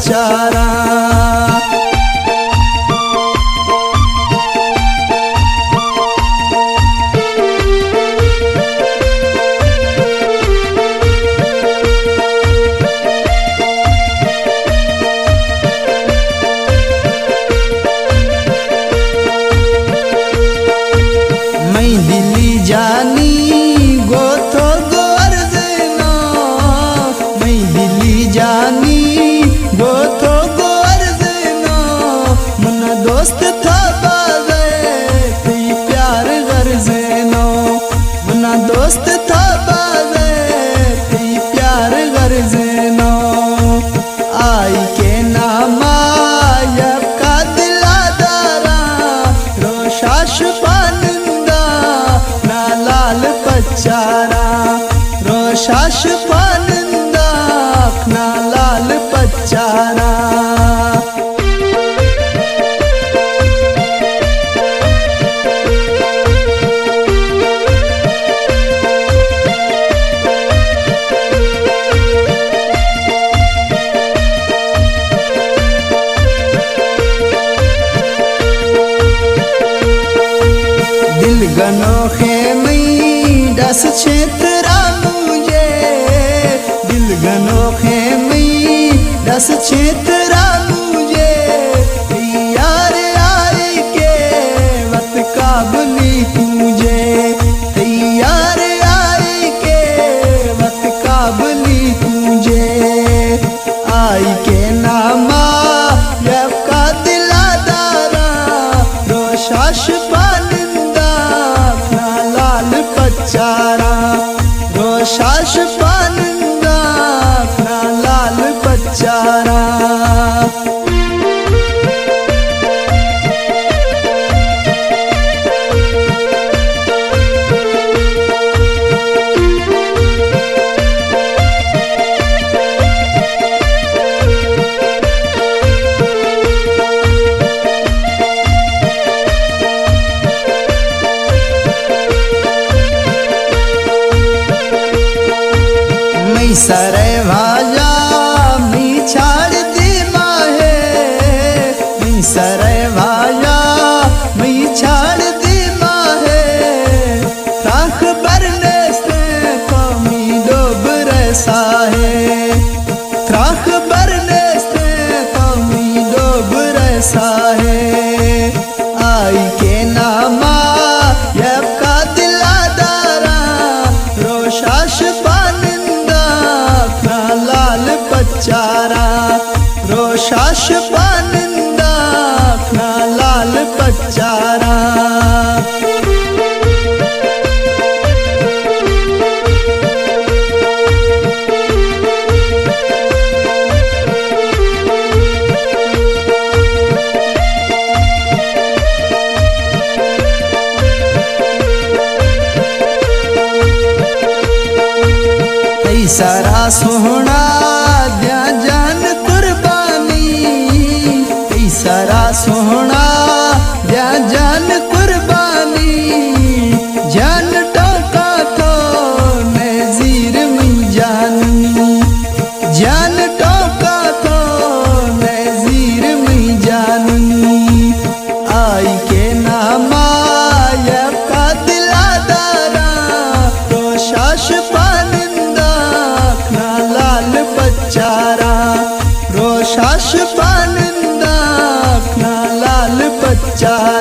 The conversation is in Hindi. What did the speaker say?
पचारा। मैं दिल्ली जानी गोथो गोरजना, मैं दिल्ली जानी गोथो गोरजना, मना दोस्त था बाजे ती प्यार गरजेनो, मना दोस्त था बाजे ती प्यार गरजेनो। आई के नामा यब का दिलादारा रोशाश पचारा, रोशाश पानंदा अपना लाल पचारा। दिल गनोखे में दस क्षेत्रा मुझे, दिल गनोखे में दस क्षेत्रा मुझे, यार आए के वक्त काबली तुझे, यार आए के वक्त काबली तुझे। आई के नामा यब का दिलादारा रोशाश पचारा, रोशाश पानंदा अपना लाल पचारा। सरे भाजा मी छाड़ दी माहे, मी सरे भाजा मी छाड़ दी माहे, राख बरने से कमी डूब रसा है, राख बरने से कमी डूब रसा है। आई के नामा यब का दिलादारा रोशाश पचारा, रोशाश पानंदा अपना लाल पचारा। सारा सोहना द्या जान कुर्बानी, सारा सोहना द्या जान कुर्बानी, जान टोका तो नज़ीर में जानी, जान टोका तो नज़ीर में जानी। आई के नामा यब का दिलादारा रोशाश पचारा, रोशाश पानंदा अपना लाल पचारा।